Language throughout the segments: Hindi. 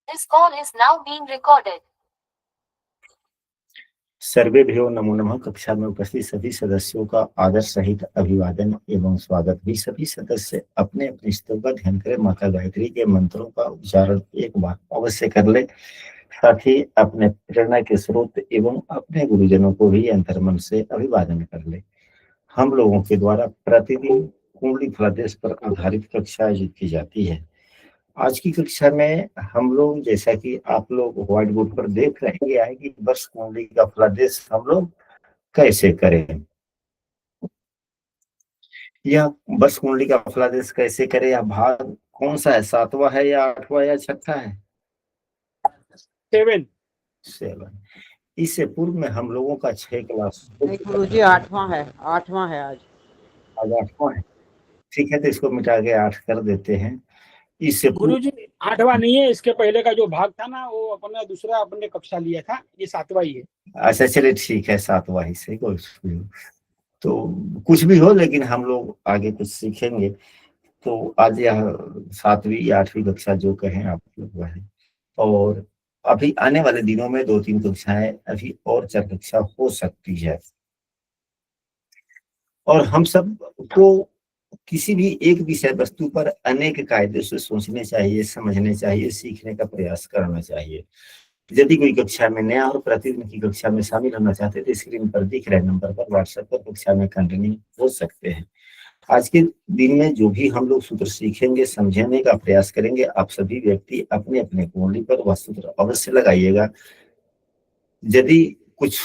This call is now being recorded. सर्वेभ्यो नमो नमः। कक्षा में उपस्थित सभी सदस्यों का आदर सहित अभिवादन एवं स्वागत भी। सभी सदस्य अपने अपने स्तों का ध्यान करें। माता गायत्री के मंत्रों का उच्चारण एक बार अवश्य कर ले। साथ ही अपने प्रेरणा के स्रोत एवं अपने गुरुजनों को भी अंतर्मन से अभिवादन कर ले। हम लोगों के द्वारा प्रतिदिन कुंडली फलादेश पर आधारित कक्षा आयोजित की जाती है। आज की कक्षा में हम लोग, जैसा कि आप लोग व्हाइट बोर्ड पर देख रहे हैं, कि वर्ष कुंडली का फलादेश हम लोग कैसे करें। यह वर्ष कुंडली का फलादेश कैसे करें, यह भाग कौन सा है? 7वां है या 8वां या 6ठा है? 7। इससे पूर्व में हम लोगों का 6 क्लास गुरुजी 8वां है। 8वां है आज 8वां है। ठीक है, तो इसको मिटा के 8 कर देते हैं। इससे गुरुजी 8वां नहीं है, इसके पहले का जो भाग था ना, वो अपना दूसरा अपने कक्षा लिया था, ये 7वां ही है। अच्छा, चलिए ठीक है, 7वां ही से कोई तो कुछ भी हो, लेकिन हम लोग आगे कुछ सीखेंगे। तो आज यह 7वीं या 8वीं कक्षा जो कहें आप लोग वह है। और अभी आने वाले दिनों में 2-3 कक्षाएं अभी और 4 कक्षा हो सकती है। और हम सब को किसी भी एक विषय वस्तु पर अनेक कायदे से सोचने चाहिए, समझने चाहिए, सीखने का प्रयास करना चाहिए। यदि कोई कक्षा में नया और प्रतिदिन की कक्षा में शामिल होना चाहते तो स्क्रीन पर दिख रहे नंबर पर व्हाट्सएप पर कक्षा में कंटिन्यू हो सकते हैं। आज के दिन में जो भी हम लोग सूत्र सीखेंगे, समझने का प्रयास करेंगे, आप सभी व्यक्ति अपने अपने कुंडली पर वह सूत्र अवश्य लगाइएगा। यदि कुछ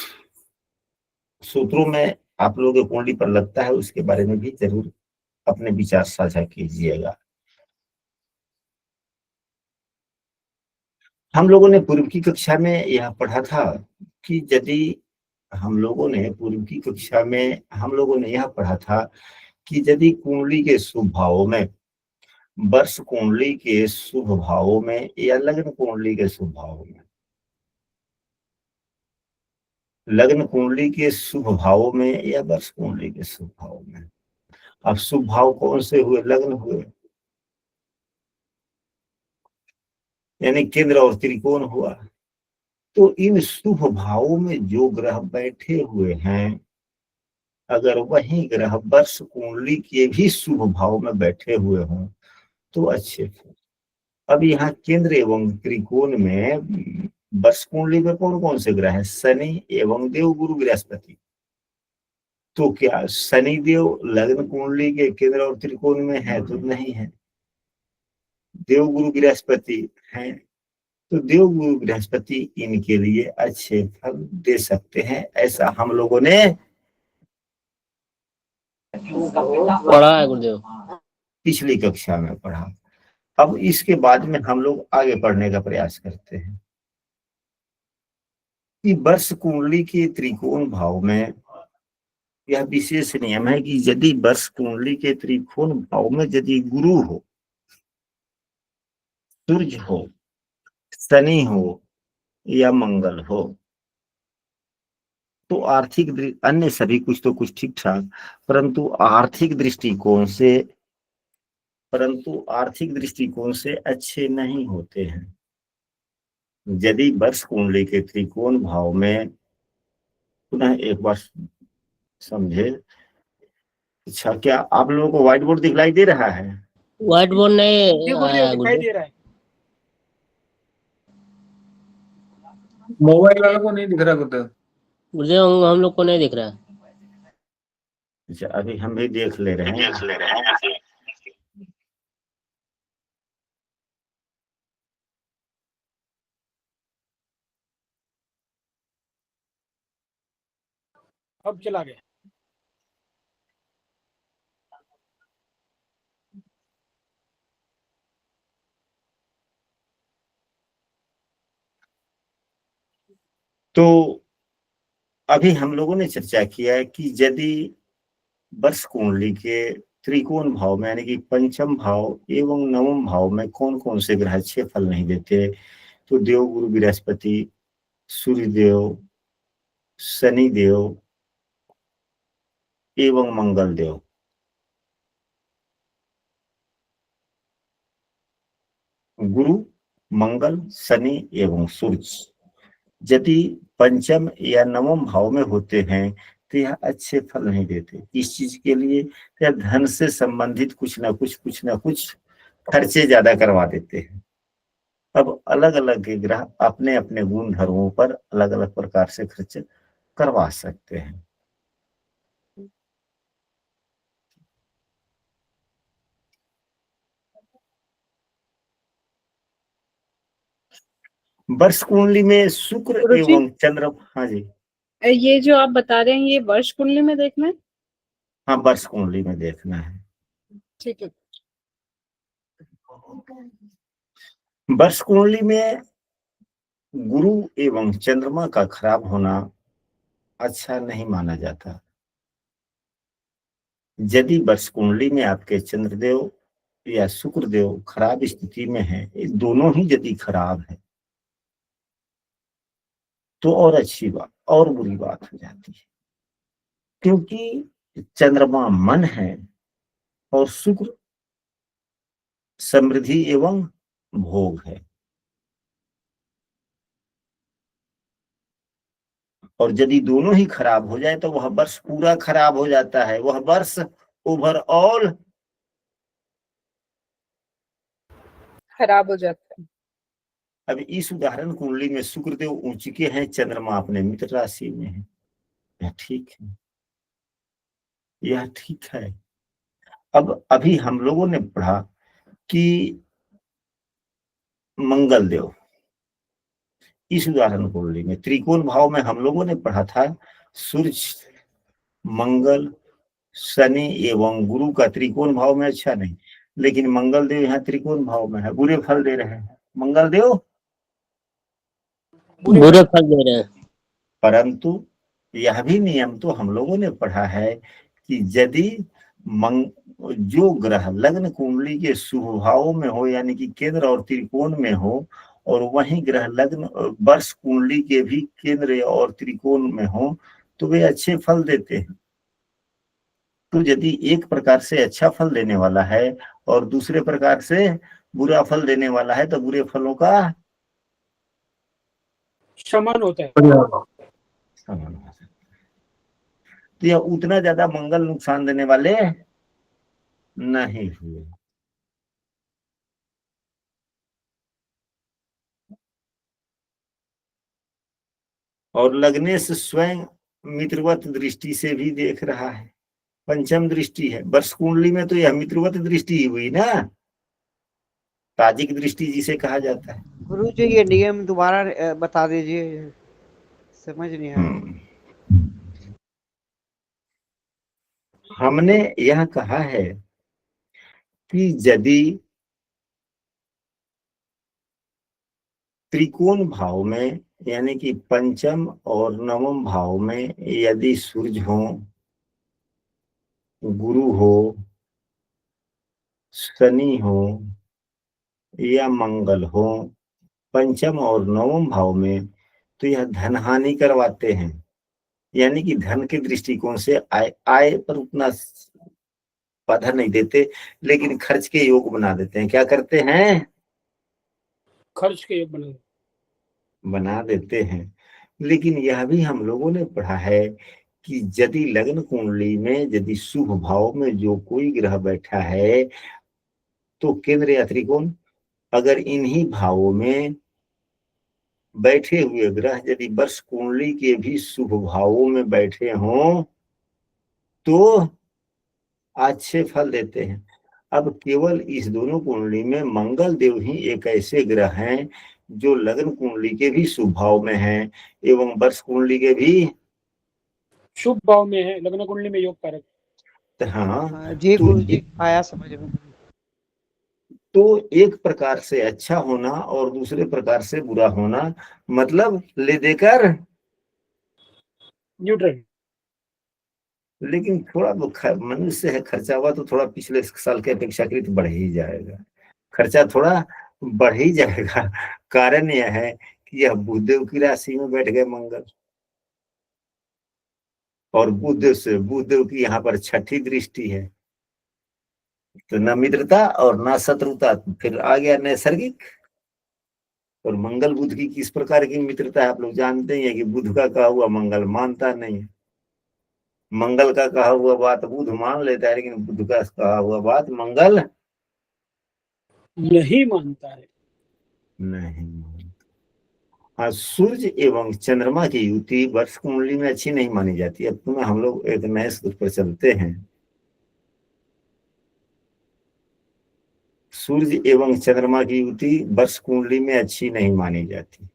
सूत्रों में आप लोगों की कुंडली पर लगता है, उसके बारे में भी जरूर अपने विचार साझा कीजिएगा। हम लोगों ने पूर्व की कक्षा में यह पढ़ा था कि यदि हम लोगों ने पूर्व की कक्षा में हम लोगों ने यह पढ़ा था कि यदि कुंडली के शुभ भावों में, वर्ष कुंडली के शुभ भावों में या लग्न कुंडली के शुभ भावों में, लग्न कुंडली के शुभ भावों में या वर्ष कुंडली के शुभ भावों में, अब शुभ भाव कौन से हुए? लग्न हुए, यानी केंद्र और त्रिकोण हुआ। तो इन शुभ भावों में जो ग्रह बैठे हुए हैं, अगर वही ग्रह वर्ष कुंडली के भी शुभ भाव में बैठे हुए हों तो अच्छे फल। अब यहाँ केंद्र एवं त्रिकोण में वर्ष कुंडली में कौन कौन से ग्रह हैं? शनि एवं देव गुरु बृहस्पति। तो क्या शनि देव लग्न कुंडली के केंद्र और त्रिकोण में है? तो नहीं है। देव गुरु बृहस्पति है, तो देव गुरु बृहस्पति इनके लिए अच्छे फल दे सकते हैं, ऐसा हम लोगों ने पढ़ा है गुरुदेव, पिछली कक्षा में पढ़ा। अब इसके बाद में हम लोग आगे पढ़ने का प्रयास करते हैं कि वर्ष कुंडली के त्रिकोण भाव में यह विशेष नियम है कि यदि वर्ष कुंडली के त्रिकोण भाव में यदि गुरु हो, सूर्य हो, शनि हो या मंगल हो, तो आर्थिक अन्य सभी कुछ तो कुछ ठीक ठाक, परंतु आर्थिक दृष्टिकोण से अच्छे नहीं होते हैं। यदि वर्ष कुंडली के त्रिकोण भाव में, पुनः एक बार समझे। अच्छा, क्या आप लोगों को व्हाइट बोर्ड दिखलाई दे रहा है? व्हाइट बोर्ड नहीं आया दिखाई दे रहा है। मोबाइल वालों को नहीं दिख रहा गुरुदेव। गुरुदेव हम लोग को नहीं दिख रहा है। अच्छा, अभी हम भी देख ले रहे हैं। अब चला गया। तो अभी हम लोगों ने चर्चा किया है कि यदि वर्ष कुंडली के त्रिकोण भाव में, यानी कि पंचम भाव एवं नवम भाव में कौन कौन से ग्रह अच्छे फल नहीं देते, तो देव गुरु बृहस्पति, सूर्य देव, शनि देव एवं मंगल देव। गुरु, मंगल, शनि एवं सूर्य यदि पंचम या नवम भाव में होते हैं तो यह अच्छे फल नहीं देते। इस चीज के लिए या धन से संबंधित कुछ ना कुछ खर्चे ज्यादा करवा देते हैं। अब अलग अलग के ग्रह अपने अपने गुण धर्मों पर अलग अलग प्रकार से खर्च करवा सकते हैं। वर्ष कुंडली में शुक्र गुरुजी? एवं चंद्र, हाँ जी, ये जो आप बता रहे हैं ये वर्ष कुंडली में देखना है? हाँ वर्ष कुंडली में देखना है। ठीक है। वर्ष कुंडली में गुरु एवं चंद्रमा का खराब होना अच्छा नहीं माना जाता। यदि वर्ष कुंडली में आपके चंद्रदेव या शुक्रदेव खराब स्थिति में है, दोनों ही यदि खराब है तो और अच्छी बात और बुरी बात हो जाती है, क्योंकि चंद्रमा मन है और शुक्र समृद्धि एवं भोग है। और यदि दोनों ही खराब हो जाए तो वह वर्ष पूरा खराब हो जाता है, वह वर्ष ओवरऑल खराब हो जाता है। अब इस उदाहरण कुंडली में शुक्रदेव उच्च के हैं, चंद्रमा अपने मित्र राशि में है, यह ठीक है, यह ठीक है। अब अभी हम लोगों ने पढ़ा कि मंगल देव, इस उदाहरण कुंडली में त्रिकोण भाव में हम लोगों ने पढ़ा था सूर्य, मंगल, शनि एवं गुरु का त्रिकोण भाव में अच्छा नहीं, लेकिन मंगल देव यहाँ त्रिकोण भाव में है, बुरे फल दे रहे हैं मंगल देव, बुरे फल दे रहे हैं। परंतु यह भी नियम तो हम लोगों ने पढ़ा है कि यदि जो ग्रह लग्न कुंडली के शुभ भावों में हो, यानी कि केंद्र और त्रिकोण में हो, और वहीं ग्रह लग्न वर्ष कुंडली के भी केंद्र और त्रिकोण में हो, तो वे अच्छे फल देते हैं। तो यदि एक प्रकार से अच्छा फल देने वाला है और दूसरे प्रकार से बुरा फल देने वाला है, तो बुरे फलों का शमन होता है। समान हो सकता है। तो यह उतना ज्यादा मंगल नुकसान देने वाले नहीं हुए। और लग्नेश स्वयं मित्रवत दृष्टि से भी देख रहा है, पंचम दृष्टि है। वर्ष कुंडली में तो यह मित्रवत दृष्टि ही हुई ना, ताजिक दृष्टि जिसे कहा जाता है। गुरु जी ये नियम दोबारा बता दीजिए, समझ नहीं आया। हमने यह कहा है कि यदि त्रिकोण भाव में यानी कि पंचम और नवम भाव में यदि सूर्य हो, गुरु हो, शनि हो या मंगल हो पंचम और नवम भाव में, तो यह धन हानि करवाते हैं। यानी कि धन के दृष्टिकोण से आय पर उतना बाधा नहीं देते, लेकिन खर्च के योग बना देते हैं। क्या करते हैं? खर्च के योग बना देते हैं। लेकिन यह भी हम लोगों ने पढ़ा है कि यदि लग्न कुंडली में यदि शुभ भाव में जो कोई ग्रह बैठा है, तो केंद्र या त्रिकोण, अगर इन्हीं भावों में बैठे हुए ग्रह यदि वर्ष कुंडली के भी शुभ भावों में बैठे हों तो अच्छे फल देते हैं। अब केवल इस दोनों कुंडली में मंगल देव ही एक ऐसे ग्रह हैं जो लग्न कुंडली के भी शुभ भाव में हैं एवं वर्ष कुंडली के भी शुभ भाव में है, लग्न कुंडली में योग कारक। हाँ जी गुरु जी आया समझ में। तो एक प्रकार से अच्छा होना और दूसरे प्रकार से बुरा होना, मतलब ले देकर न्यूट्रल। लेकिन थोड़ा तो मनुष्य है, खर्चा हुआ तो थोड़ा पिछले साल के अपेक्षाकृत बढ़ ही जाएगा, खर्चा थोड़ा बढ़ ही जाएगा। कारण यह है कि यह बुधदेव की राशि में बैठ गए मंगल, और बुधदेव की यहाँ पर छठी दृष्टि है, तो न मित्रता और न शत्रुता, फिर आ गया नैसर्गिक और मंगल बुध की किस प्रकार की मित्रता है आप लोग जानते ही हैं कि बुध का कहा हुआ मंगल मानता नहीं है, मंगल का कहा हुआ बात बुध मान लेता है, लेकिन बुध का कहा हुआ बात मंगल नहीं मानता है। नहीं मानता। हाँ, सूर्य एवं चंद्रमा की युति वर्ष कुंडली में अच्छी नहीं मानी जाती। अब तुम्हें हम लोग एक नए सूत्र पर चलते हैं। सूर्य एवं चंद्रमा की युति वर्ष कुंडली में अच्छी नहीं मानी जाती।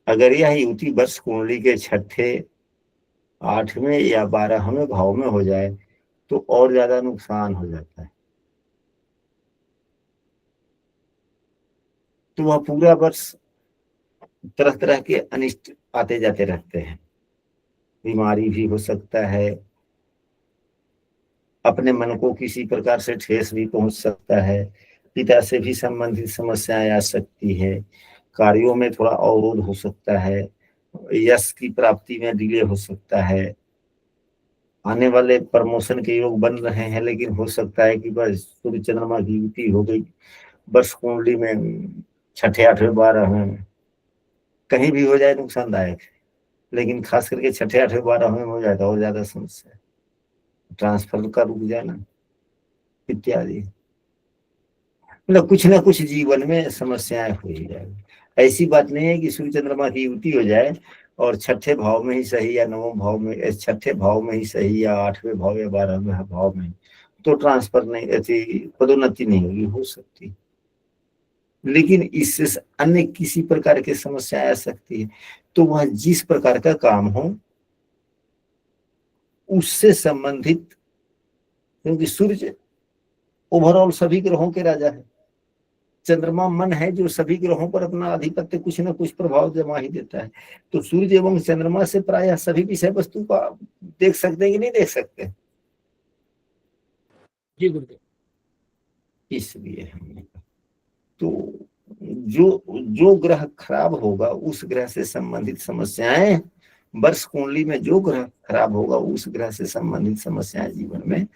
अगर यह युति वर्ष कुंडली के छठे, 8वें या 12वें भाव में हो जाए तो और ज्यादा नुकसान हो जाता है। तो वह पूरा वर्ष तरह तरह के अनिष्ट आते जाते रहते हैं, बीमारी भी हो सकता है, अपने मन को किसी प्रकार से ठेस भी पहुंच सकता है, पिता से भी संबंधित समस्याएं आ सकती है, कार्यों में थोड़ा अवरोध हो सकता है, यश की प्राप्ति में डिले हो सकता है, आने वाले प्रमोशन के योग बन रहे हैं, लेकिन हो सकता है कि बस सूर्य चंद्रमा की युति हो गई वर्ष कुंडली में छठे, 8वें, 12वें में कहीं भी हो जाए नुकसानदायक है, लेकिन खास करके छठे, 8वें, 12वें में हो जाए तो और ज्यादा समस्या है, ट्रांसफर का रुक जाना इत्यादि। मतलब कुछ ना कुछ जीवन में समस्याएं हो ही जाएगी। ऐसी बात नहीं है कि सूर्य चंद्रमा की युति हो जाए और छठे भाव में ही सही या 9वें भाव में, छठे भाव में ही सही या 8वें भाव या 12वें भाव में तो ट्रांसफर नहीं, ऐसी पदोन्नति नहीं होगी, हो सकती, लेकिन इससे अन्य किसी प्रकार की समस्या आ सकती है। तो वह जिस प्रकार का काम हो उससे संबंधित, क्योंकि सूर्य ओवरऑल सभी ग्रहों के राजा है, चंद्रमा मन है जो सभी ग्रहों पर अपना आधिपत्य कुछ न कुछ प्रभाव जमा ही देता है। तो सूर्य एवं चंद्रमा से प्रायः सभी विषय वस्तु का देख सकते हैं कि नहीं देख सकते? जी गुरुदेव। इसलिए हमने तो जो ग्रह खराब होगा उस ग्रह से संबंधित समस्याएं, वर्ष कुंडली में जो ग्रह खराब होगा उस ग्रह से संबंधित समस्याएं जीवन में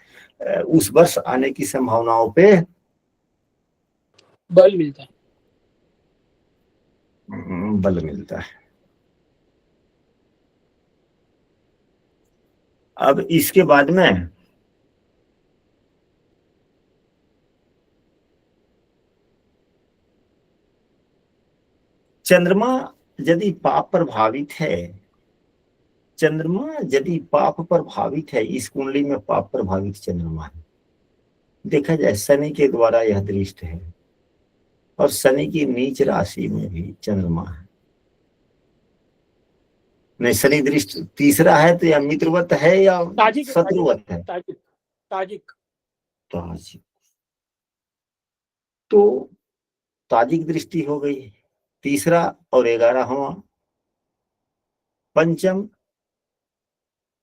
उस वर्ष आने की संभावनाओं पे बल मिलता है, बल मिलता है। अब इसके बाद में चंद्रमा यदि पाप प्रभावित है, चंद्रमा यदि पाप प्रभावित है, इस कुंडली में पाप प्रभावित चंद्रमा है, देखा जाए शनि के द्वारा यह दृष्ट है और शनि की नीच राशि में भी चंद्रमा है। नहीं, शनि दृष्ट तीसरा है तो या मित्रवत है या शत्रुवत है? ताजिक। ताजिक, तो ताजिक दृष्टि हो गई, तीसरा और 11वां, पंचम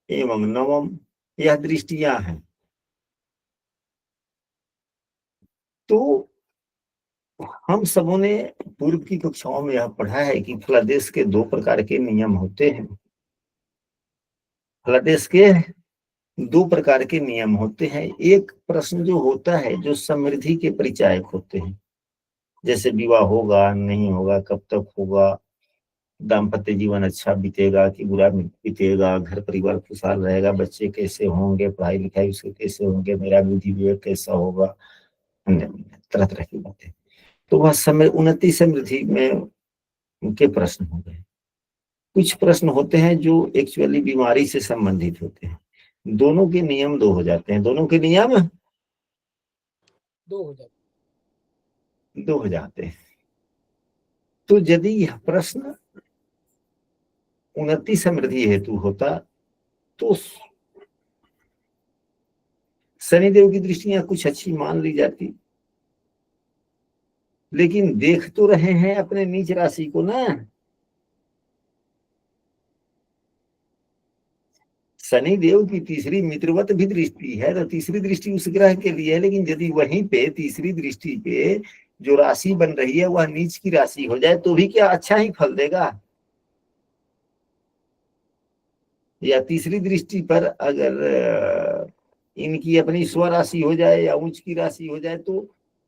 एवं नवम, यह दृष्टियां हैं। तो हम सबों ने पूर्व की कक्षाओं में यह पढ़ा है कि फलादेश के 2 प्रकार के नियम होते हैं। फलादेश के 2 प्रकार के नियम होते हैं। एक प्रश्न जो होता है जो समृद्धि के परिचायक होते हैं, जैसे विवाह होगा नहीं होगा, कब तक होगा, दाम्पत्य जीवन अच्छा बीतेगा कि बुरा बीतेगा, घर परिवार खुशहाल रहेगा, बच्चे कैसे होंगे, पढ़ाई लिखाई उसके कैसे होंगे, मेरा बुद्धि विवेक कैसा होगा, तरह तरह की बातें। तो वह उन्नति समृद्धि में उनके प्रश्न हो गए। कुछ प्रश्न होते हैं जो एक्चुअली बीमारी से संबंधित होते हैं। दोनों के नियम 2 हो जाते हैं, दोनों के नियम 2 हो जाते हैं। तो यदि यह प्रश्न उन्नति समृद्धि हेतु होता तो शनिदेव की दृष्टियां कुछ अच्छी मान ली जाती, लेकिन देख तो रहे हैं अपने नीच राशि को ना। शनिदेव की तीसरी मित्रवत भी दृष्टि है, तो तीसरी दृष्टि उस ग्रह के लिए है, लेकिन यदि वहीं पे तीसरी दृष्टि पे जो राशि बन रही है वह नीच की राशि हो जाए तो भी क्या अच्छा ही फल देगा? या तीसरी दृष्टि पर अगर इनकी अपनी स्व राशि हो जाए या उच्च की राशि हो जाए तो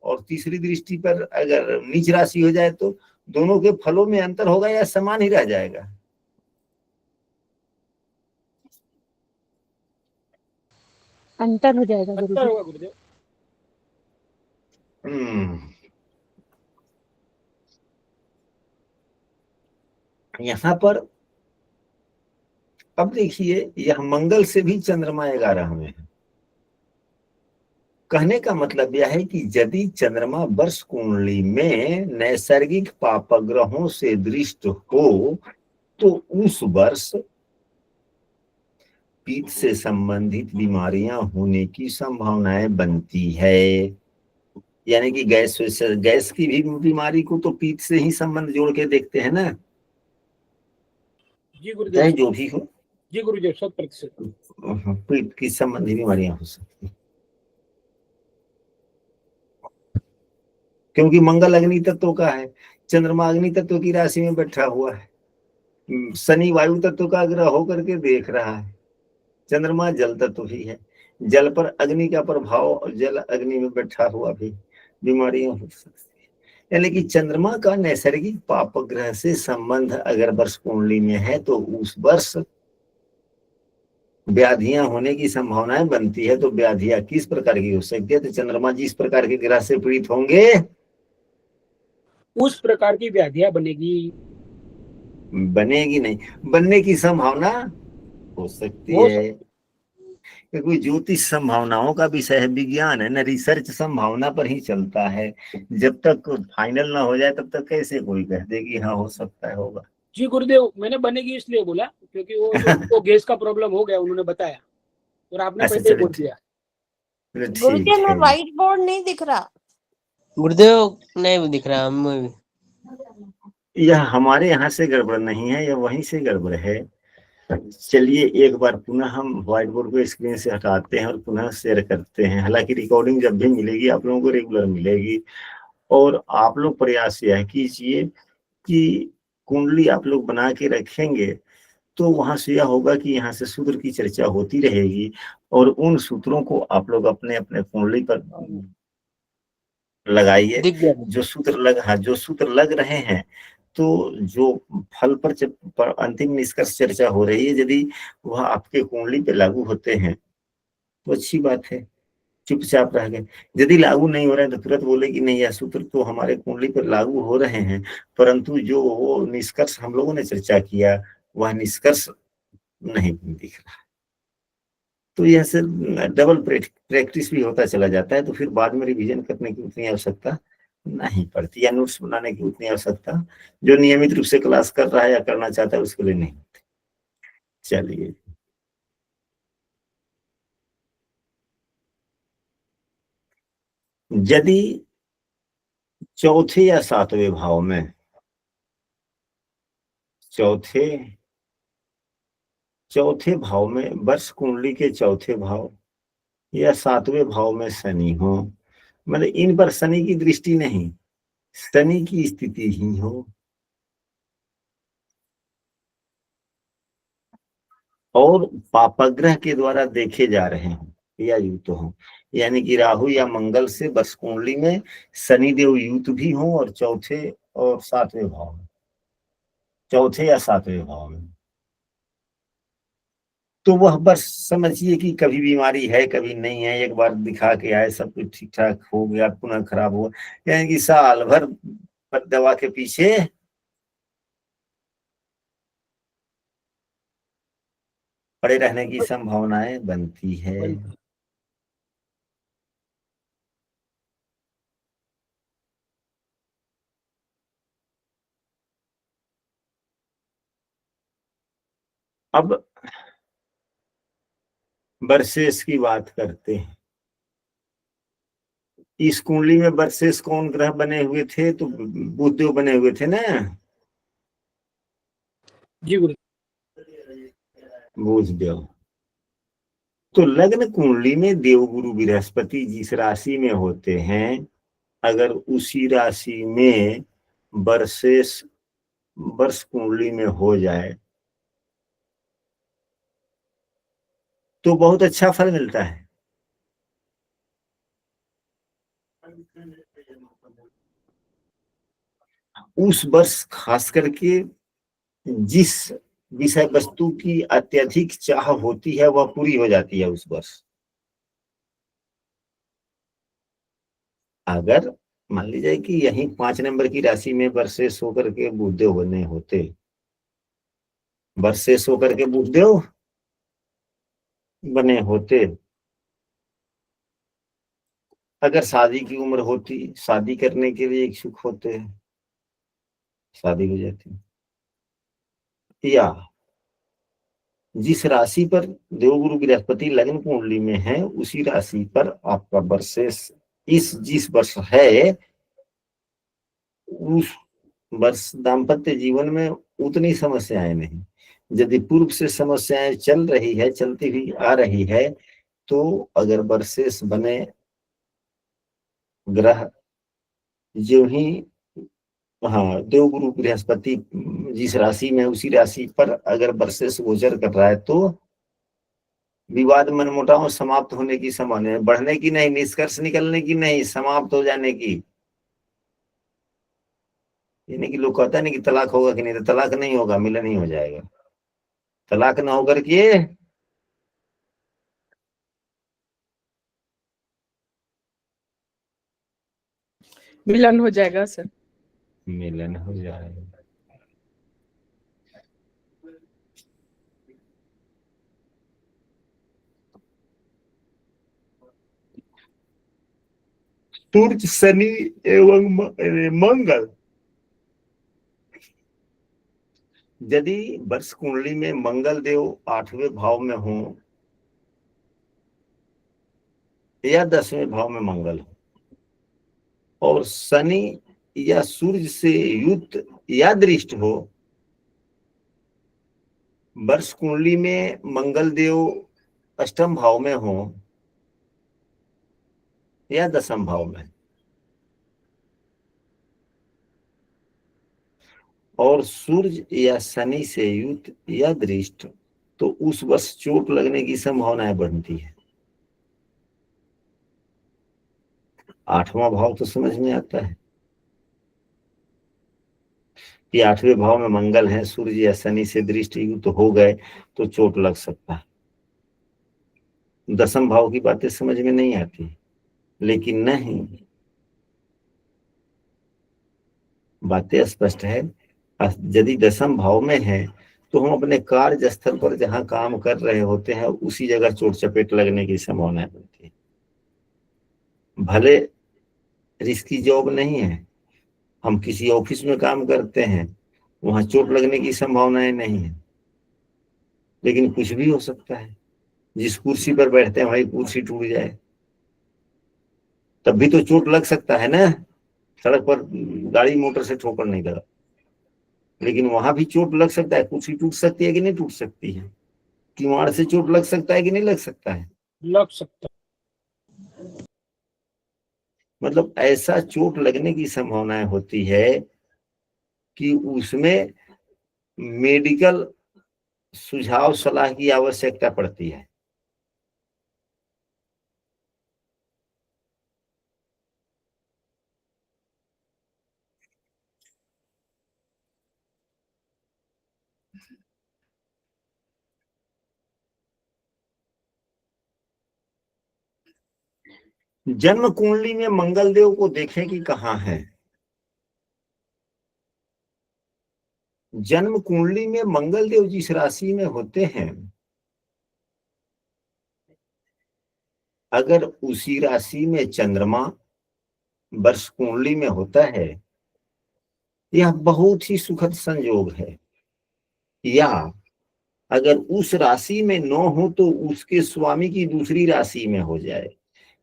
और तीसरी दृष्टि पर अगर नीच राशि हो जाए तो दोनों के फलों में अंतर होगा या समान ही रह जाएगा? अंतर हो जाएगा अंतर गुरुजी। होगा गुरुदेव। यहाँ पर अब देखिए, यह मंगल से भी चंद्रमा 11 में है। कहने का मतलब यह है कि यदि चंद्रमा वर्ष कुंडली में नैसर्गिक पापग्रहों से दृष्ट हो तो उस वर्ष पित्त से संबंधित बीमारियां होने की संभावनाएं बनती है। यानी कि गैस की भी बीमारी को तो पित्त से ही संबंध जोड़ के देखते हैं ना, जी गुरुदेव। चाहे जो भी हो। जी गुरुदेव, 100%। पित्त की संबंधी बीमारियां हो सकती हैं, क्योंकि मंगल अग्नि तत्व का है, चंद्रमा अग्नि तत्व की राशि में बैठा हुआ है, शनि वायु तत्व का ग्रह होकर के देख रहा है, चंद्रमा जल तत्व भी है, जल पर अग्नि का प्रभाव, जल अग्नि में बैठा हुआ भी बीमारियां हो सकती है। यानी कि चंद्रमा का नैसर्गिक पाप ग्रह से संबंध अगर वर्ष कुंडली में है तो उस वर्ष व्याधियां होने की संभावनाएं बनती है। तो व्याधियां किस प्रकार की हो सकती है? तो चंद्रमा जिस प्रकार के ग्रह से पीड़ित होंगे उस प्रकार की व्याधियां बनेगी। बनेगी नहीं, बनने की संभावना हो सकती हो है, क्योंकि ज्योतिष संभावनाओं का विषय है, विज्ञान है ना, रिसर्च संभावना पर ही चलता है। जब तक फाइनल ना हो जाए तब तक कैसे कोई कह दे कि हाँ हो सकता है, होगा। जी गुरुदेव, मैंने बनेगी इसलिए बोला क्योंकि वो जो उनको गैस का प्रॉब्लम हो गया उन्होंने बताया और आपने अच्छा पहले ही चलो बोल दिया। ठीक गुरुजी में है। व्हाइट बोर्ड नहीं दिख रहा। गुरुदेव नहीं दिख रहा हमें भी। यह हमारे यहाँ से गड़बड़ नहीं है, यह वहीं से गड़बड़ है। चलिए एक बार पुनः हम व्हाइट बोर्ड को स्क्रीन से हटाते हैं और पुनः शेयर करते हैं। हालांकि रिकॉर्डिंग जब भी मिलेगी आप लोगों को रेगुलर मिलेगी, और आप लोग प्रयास यह कीजिए कि कुंडली आप लोग बना के रखेंगे तो वहां से यह होगा कि यहाँ से सूत्र की चर्चा होती रहेगी और उन सूत्रों को आप लोग अपने अपने कुंडली पर लगाइए। दिख गया। जो सूत्र लग रहे हैं, तो जो फल पर अंतिम निष्कर्ष चर्चा हो रही है, यदि वह आपके कुंडली पे लागू होते हैं तो अच्छी बात है, चुपचाप रह गए। यदि लागू नहीं हो रहे हैं तो तुरंत बोले कि नहीं, यह सूत्र तो हमारे कुंडली पर लागू हो रहे हैं, परंतु जो वो निष्कर्ष हम लोगों ने चर्चा किया वह निष्कर्ष नहीं दिख रहा। तो यह से डबल प्रैक्टिस भी होता चला जाता है, तो फिर बाद में रिवीजन करने की उतनी आवश्यकता नहीं पड़ती, या नोट्स बनाने की उतनी आवश्यकता जो नियमित रूप से क्लास कर रहा है या करना चाहता है उसके लिए नहीं होती। चलिए, यदि चौथे या सातवें भाव में, चौथे भाव में वर्ष कुंडली के चौथे भाव या सातवें भाव में शनि हो, मतलब इन पर शनि की दृष्टि नहीं, शनि की स्थिति ही हो, और पापग्रह के द्वारा देखे जा रहे हों या युत हो, यानी कि राहु या मंगल से वर्ष कुंडली में शनिदेव युत भी हो और चौथे और सातवें भाव में, चौथे या सातवें भाव में, तो वह बस समझिए कि कभी बीमारी है कभी नहीं है, एक बार दिखा के आए सब कुछ ठीक ठाक हो गया पुनः खराब हुआ, यानी कि साल भर दवा के पीछे पड़े रहने की संभावनाएं बनती है। अब वर्षेस की बात करते हैं। इस कुंडली में वर्षेस कौन ग्रह बने हुए थे? तो बुधदेव बने हुए थे ना, जी गुरु। बुधदेव। तो लग्न कुंडली में देवगुरु बृहस्पति जिस राशि में होते हैं, अगर उसी राशि में वर्षेस वर्ष कुंडली में हो जाए तो बहुत अच्छा फल मिलता है। उस वर्ष खास करके जिस विषय वस्तु की अत्यधिक चाह होती है वह पूरी हो जाती है उस वर्ष। अगर मान लीजिए कि यही 5 नंबर की राशि में वर्षेश होकर के बुधदेव बने होते, वर्षेश होकर के बुधदेव बने होते, अगर शादी की उम्र होती, शादी करने के लिए इच्छुक होते, शादी हो जाती, या जिस राशि पर देवगुरु बृहस्पति लग्न कुंडली में है उसी राशि पर आपका वर्षेश इस जिस वर्ष है उस वर्ष दाम्पत्य जीवन में उतनी समस्याएं नहीं। यदि पूर्व से समस्याएं चल रही है, चलती हुई आ रही है, तो अगर वर्षेश बने ग्रह जो ही हाँ देवगुरु बृहस्पति जिस राशि में उसी राशि पर अगर वर्षेश गोचर कर रहा है तो विवाद मनमुटाव समाप्त होने की संभावना है, बढ़ने की नहीं, निष्कर्ष निकलने की नहीं, समाप्त हो जाने की। यानी कि लोग कहते हैं ना कि तलाक होगा कि नहीं, तो तलाक नहीं होगा, मिलन ही हो जाएगा। तलाक ना होकर के मिलन हो जाएगा सर। मिलन हो जाएगा। सूर्य, शनि एवं मंगल, यदि वर्ष कुंडली में मंगल देव 8वें भाव में हो या 10वें भाव में मंगल हो और शनि या सूर्य से युक्त या दृष्ट हो, वर्ष कुंडली में मंगल देव 8वें भाव में हो या 10वें भाव में और सूर्य या शनि से युक्त या दृष्ट, तो उस वर्ष चोट लगने की संभावनाएं बढ़ती है। 8वां भाव तो समझ में आता है कि 8वें भाव में मंगल है, सूर्य या शनि से दृष्टि युक्त हो गए तो चोट लग सकता है। 10वें भाव की बातें समझ में नहीं आती, लेकिन नहीं, बातें स्पष्ट है। यदि 10वें भाव में है तो हम अपने कार्य स्थल पर जहां काम कर रहे होते हैं उसी जगह चोट चपेट लगने की संभावना बनती है। भले रिस्की जॉब नहीं है, हम किसी ऑफिस में काम करते हैं, वहां चोट लगने की संभावनाएं नहीं है, लेकिन कुछ भी हो सकता है। जिस कुर्सी पर बैठते हैं वही कुर्सी टूट जाए तब भी तो चोट लग सकता है ना। सड़क पर गाड़ी मोटर से ठोकर नहीं लगा, लेकिन वहां भी चोट लग सकता है। कुर्सी टूट सकती है कि नहीं टूट सकती है? किवाड़ से चोट लग सकता है कि नहीं लग सकता है? लग सकता मतलब ऐसा चोट लगने की संभावनाएं होती है कि उसमें मेडिकल सुझाव सलाह की आवश्यकता पड़ती है। जन्म कुंडली में मंगल देव को देखें कि कहाँ है। जन्म कुंडली में मंगल देव जिस राशि में होते हैं, अगर उसी राशि में चंद्रमा वर्ष कुंडली में होता है, यह बहुत ही सुखद संयोग है। या अगर उस राशि में न हो तो उसके स्वामी की दूसरी राशि में हो जाए।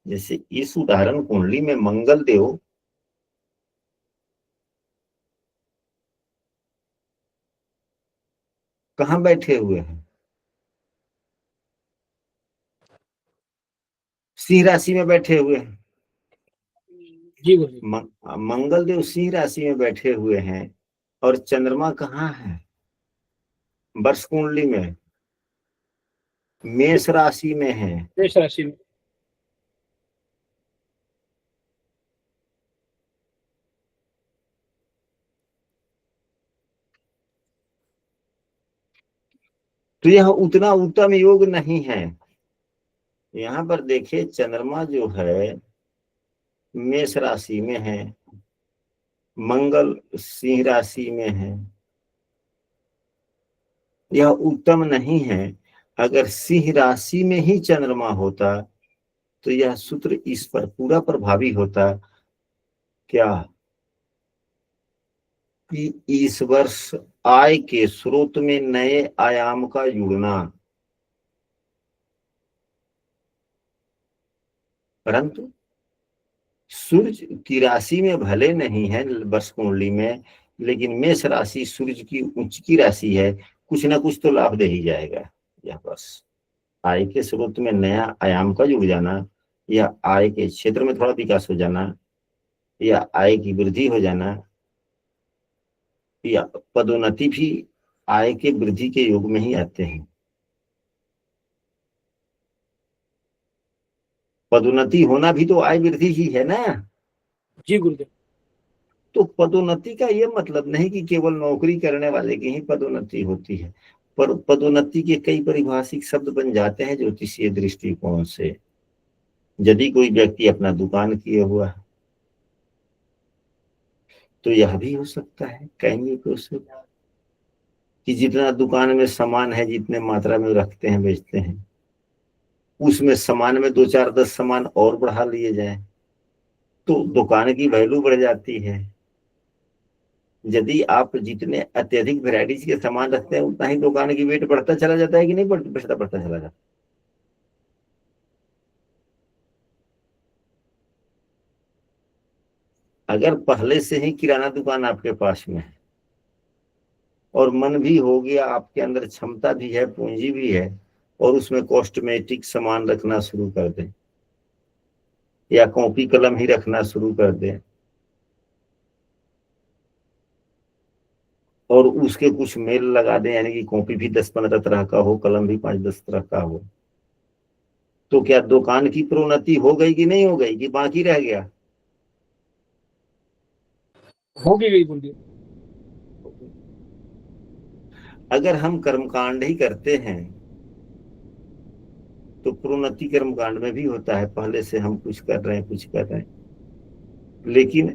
जैसे इस उदाहरण कुंडली में मंगल देव कहाँ बैठे हुए हैं? सिंह राशि में बैठे हुए हैं। जी गुरु। मंगल देव सिंह राशि में बैठे हुए हैं और चंद्रमा कहाँ है? वर्ष कुंडली में मेष राशि में है। मेष राशि में। तो यह उतना उत्तम योग नहीं है। यहाँ पर देखिए चंद्रमा जो है मेष राशि में है, मंगल सिंह राशि में है, यह उत्तम नहीं है। अगर सिंह राशि में ही चंद्रमा होता तो यह सूत्र इस पर पूरा प्रभावी होता क्या कि इस वर्ष आय के स्रोत में नए आयाम का जुड़ना, परंतु सूर्य की राशि में भले नहीं है वर्ष कुंडली में, लेकिन मेष राशि सूर्य की उच्च की राशि है, कुछ ना कुछ तो लाभ दे ही जाएगा। यह वर्ष आय के स्रोत में नया आयाम का जुड़ जाना, या आय के क्षेत्र में थोड़ा विकास हो जाना, या आय की वृद्धि हो जाना, या पदोन्नति भी आय के वृद्धि के योग में ही आते हैं। पदोन्नति होना भी तो आय वृद्धि ही है ना। जी गुरुदेव। तो पदोन्नति का ये मतलब नहीं कि केवल नौकरी करने वाले की ही पदोन्नति होती है, पर पदोन्नति के कई परिभाषिक शब्द बन जाते हैं ज्योतिषीय दृष्टिकोण से। यदि कोई व्यक्ति अपना दुकान किए हुआ है तो यह भी हो सकता है, कहेंगे कि जितना दुकान में सामान है, जितने मात्रा में रखते हैं बेचते हैं, उसमें सामान में 2 4 10 सामान और बढ़ा लिए जाए तो दुकान की वैल्यू बढ़ जाती है। यदि आप जितने अत्यधिक वैरायटीज के सामान रखते हैं उतना ही दुकान की वेट बढ़ता चला जाता है कि नहीं बढ़ता चला जाता। अगर पहले से ही किराना दुकान आपके पास में है और मन भी हो गया, आपके अंदर क्षमता भी है, पूंजी भी है, और उसमें कॉस्मेटिक सामान रखना शुरू कर दें या कॉपी कलम ही रखना शुरू कर दें और उसके कुछ मेल लगा दें, यानी कि कॉपी भी 10-15 तरह का हो, कलम भी 5-10 तरह का हो, तो क्या दुकान की प्रोन्नति हो गई कि नहीं हो गई, कि बाकी रह गया? होगी गई गुरुदेव। अगर हम कर्मकांड ही करते हैं तो प्रोन्नति कर्मकांड में भी होता है, पहले से हम कुछ कर रहे हैं, लेकिन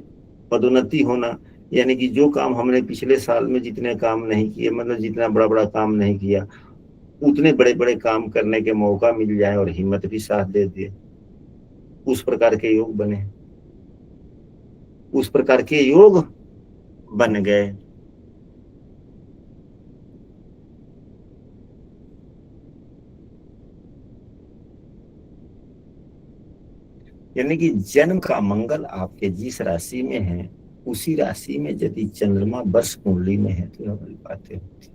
पदोन्नति होना यानी कि जो काम हमने पिछले साल में जितने काम नहीं किए, मतलब जितना बड़ा बड़ा काम नहीं किया, उतने बड़े बड़े काम करने के मौका मिल जाए और हिम्मत भी साथ दे दे, उस प्रकार के योग बने, उस प्रकार के योग बन गए। यानी कि जन्म का मंगल आपके जिस राशि में है उसी राशि में यदि चंद्रमा वर्ष कुंडली में है तो यह बड़ी बातें होती है।